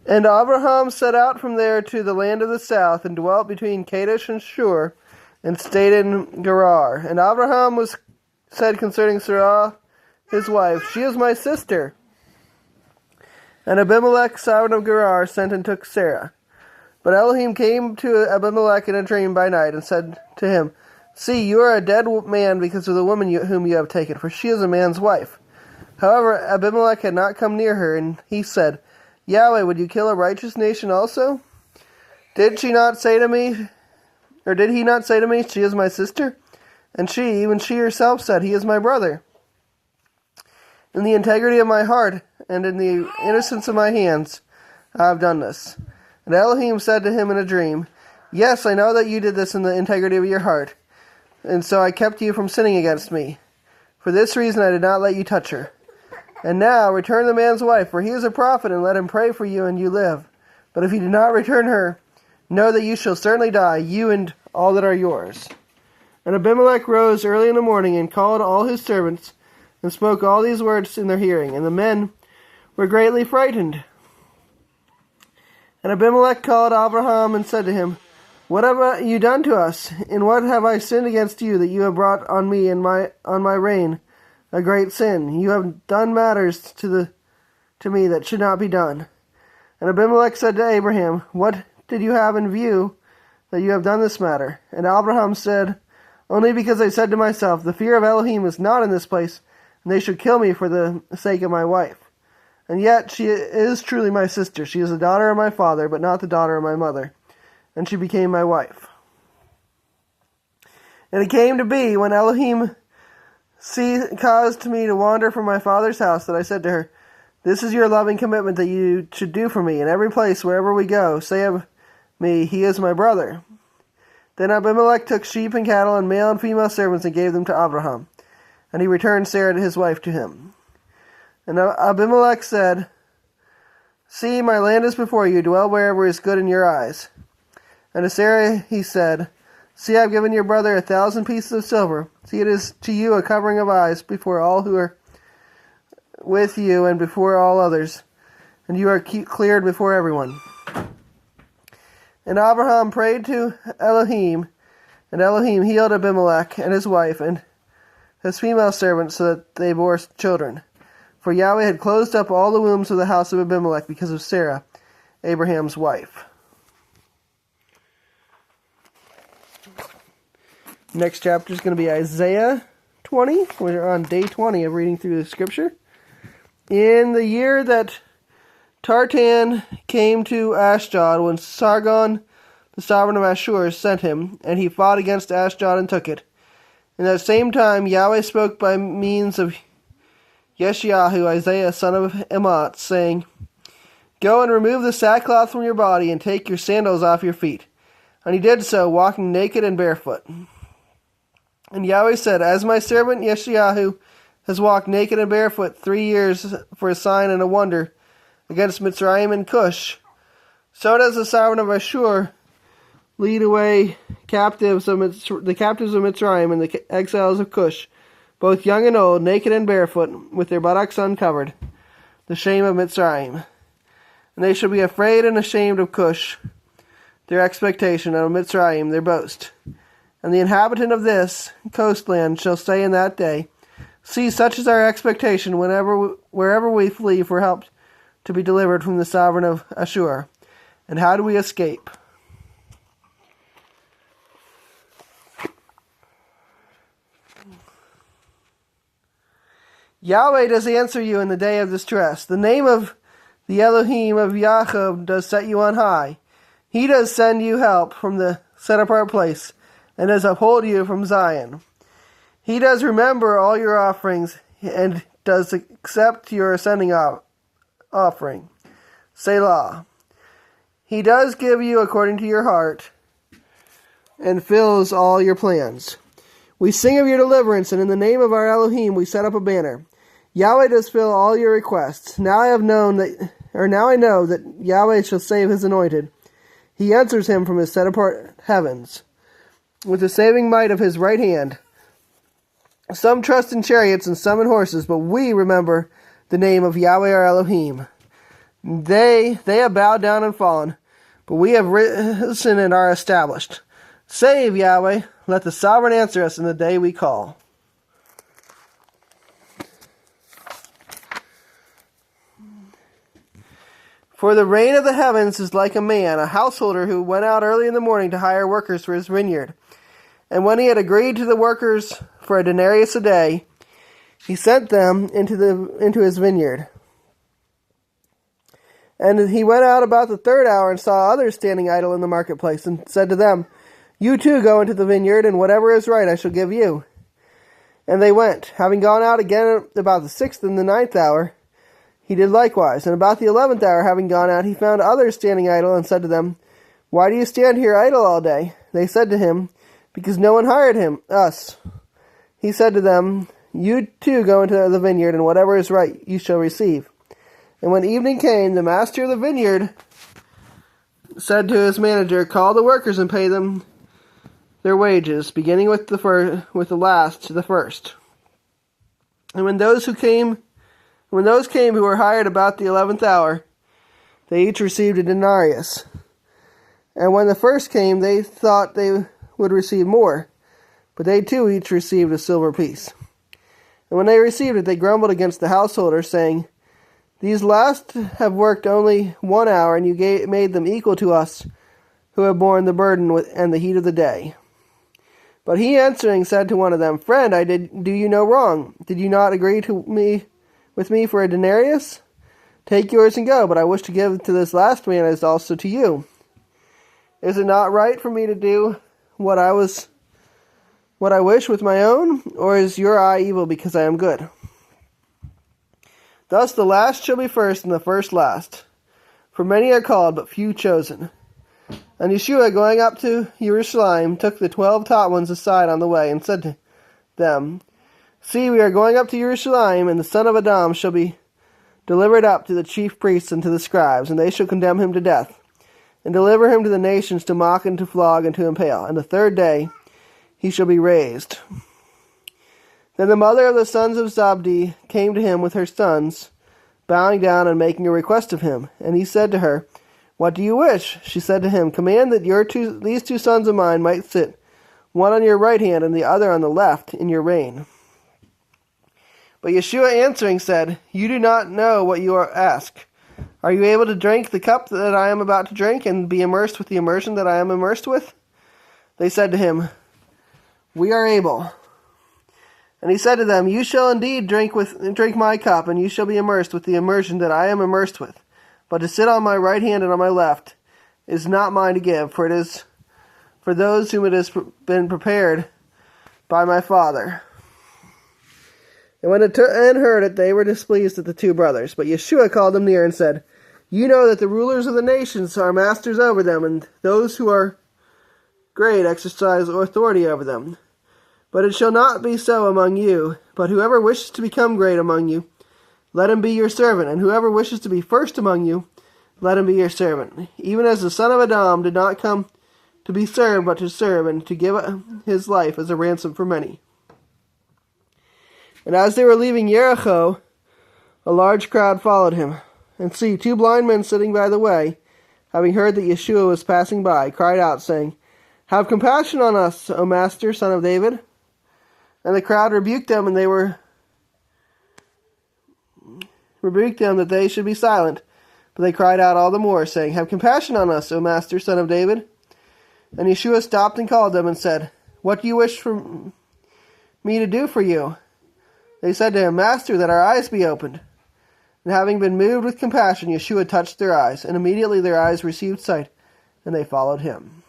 And Abraham set out from there to the land of the south, and dwelt between Kadesh and Shur, and stayed in Gerar. And Abraham was said concerning Sarah, his wife, She is my sister. And Abimelech, son of Gerar, sent and took Sarah. But Elohim came to Abimelech in a dream by night, and said to him, See, you are a dead man because of the woman whom you have taken, for she is a man's wife. However, Abimelech had not come near her, and he said, Yahweh, would you kill a righteous nation also? Did he not say to me, She is my sister? And she, even she herself, said, He is my brother. In the integrity of my heart, and in the innocence of my hands, I have done this. And Elohim said to him in a dream, Yes, I know that you did this in the integrity of your heart, and so I kept you from sinning against me. For this reason I did not let you touch her. And now return the man's wife, for he is a prophet, and let him pray for you, and you live. But if you do not return her, know that you shall certainly die, you and all that are yours. And Abimelech rose early in the morning, and called all his servants, and spoke all these words in their hearing. And the men were greatly frightened. And Abimelech called Abraham, and said to him, What have you done to us? In what have I sinned against you, that you have brought on me and on my reign a great sin? You have done matters to me that should not be done. And Abimelech said to Abraham, What did you have in view that you have done this matter? And Abraham said, Only because I said to myself, The fear of Elohim is not in this place, and they should kill me for the sake of my wife. And yet she is truly my sister. She is the daughter of my father, but not the daughter of my mother. And she became my wife. And it came to be, when Elohim caused me to wander from my father's house, that I said to her, This is your loving commitment that you should do for me. In every place, wherever we go, say of me, He is my brother. Then Abimelech took sheep and cattle and male and female servants and gave them to Abraham. And he returned Sarah, his wife, to him. And Abimelech said, See, my land is before you. Dwell wherever is good in your eyes. And to Sarah he said, See, I have given your brother 1,000 pieces of silver. See, it is to you a covering of eyes before all who are with you and before all others. And you are cleared before everyone. And Abraham prayed to Elohim, and Elohim healed Abimelech and his wife and his female servants so that they bore children. For Yahweh had closed up all the wombs of the house of Abimelech because of Sarah, Abraham's wife. Next chapter is going to be Isaiah 20. We're on day 20 of reading through the scripture. In the year that Tartan came to Ashdod, when Sargon, the sovereign of Ashur, sent him, and he fought against Ashdod and took it. In that same time, Yahweh spoke by means of Yeshayahu, Isaiah, son of Amoz, saying, Go and remove the sackcloth from your body, and take your sandals off your feet. And he did so, walking naked and barefoot. And Yahweh said, As my servant Yeshayahu has walked naked and barefoot 3 years for a sign and a wonder against Mitzrayim and Cush, so does the sovereign of Ashur lead away the captives of Mitzrayim and the exiles of Cush, both young and old, naked and barefoot, with their buttocks uncovered, the shame of Mitzrayim. And they shall be afraid and ashamed of Cush, their expectation, and of Mitzrayim, their boast. And the inhabitant of this coastland shall say in that day, See, such is our expectation wherever we flee for help to be delivered from the sovereign of Ashur. And how do we escape? Yahweh does answer you in the day of distress. The name of the Elohim of Yaakov does set you on high. He does send you help from the set-apart place, and does uphold you from Zion. He does remember all your offerings, and does accept your ascending offering. Selah. He does give you according to your heart, and fills all your plans. We sing of your deliverance, and in the name of our Elohim we set up a banner. Yahweh does fill all your requests. Now I know that Yahweh shall save his anointed. He answers him from his set-apart heavens, with the saving might of his right hand. Some trust in chariots and some in horses, but we remember the name of Yahweh our Elohim. They have bowed down and fallen, but we have risen and are established. Save, Yahweh, let the sovereign answer us in the day we call. For the reign of the heavens is like a man, a householder who went out early in the morning to hire workers for his vineyard. And when he had agreed to the workers for a denarius a day, he sent them into his vineyard. And he went out about the third hour and saw others standing idle in the marketplace, and said to them, You too go into the vineyard, and whatever is right I shall give you. And they went. Having gone out again about the 6th and the 9th hour, he did likewise. And about the 11th hour, having gone out, he found others standing idle, and said to them, Why do you stand here idle all day? They said to him, Because no one hired us. He said to them, You too go into the vineyard, and whatever is right you shall receive. And when evening came, the master of the vineyard said to his manager, Call the workers and pay them their wages, beginning with the last to the first. And when those came who were hired about the 11th hour, they each received a denarius. And when the first came, they thought they would receive more, but they too each received a silver piece. And when they received it, they grumbled against the householder, saying, These last have worked only 1 hour, and you made them equal to us, who have borne the burden and the heat of the day. But he answering said to one of them, Friend, I did do you no wrong. Did you not agree with me for a denarius? Take yours and go, but I wish to give to this last man as also to you. Is it not right for me to do what I wish with my own, or is your eye evil because I am good? Thus the last shall be first, and the first last. For many are called, but few chosen. And Yeshua, going up to Jerusalem, took the 12 taught ones aside on the way, and said to them, See, we are going up to Jerusalem, and the son of Adam shall be delivered up to the chief priests and to the scribes, and they shall condemn him to death, and deliver him to the nations to mock and to flog and to impale. And the third day he shall be raised. Then the mother of the sons of Zabdi came to him with her sons, bowing down and making a request of him. And he said to her, What do you wish? She said to him, Command that these 2 sons of mine might sit, one on your right hand and the other on the left, in your reign. But Yeshua answering said, You do not know what you ask. Are you able to drink the cup that I am about to drink, and be immersed with the immersion that I am immersed with? They said to him, We are able. And he said to them, You shall indeed drink my cup, and you shall be immersed with the immersion that I am immersed with. But to sit on my right hand and on my left is not mine to give, for it is for those whom it has been prepared by my Father. And when the ten heard it, they were displeased at the 2 brothers. But Yeshua called them near and said, You know that the rulers of the nations are masters over them, and those who are great exercise authority over them. But it shall not be so among you. But whoever wishes to become great among you, let him be your servant. And whoever wishes to be first among you, let him be your servant. Even as the Son of Adam did not come to be served, but to serve, and to give his life as a ransom for many. And as they were leaving Jericho, a large crowd followed him. And see, 2 blind men sitting by the way, having heard that Yeshua was passing by, cried out, saying, Have compassion on us, O Master, Son of David. And the crowd rebuked them, and rebuked them that they should be silent. But they cried out all the more, saying, Have compassion on us, O Master, Son of David. And Yeshua stopped and called them and said, What do you wish for me to do for you? They said to him, Master, that our eyes be opened. And having been moved with compassion, Yeshua touched their eyes, and immediately their eyes received sight, and they followed him.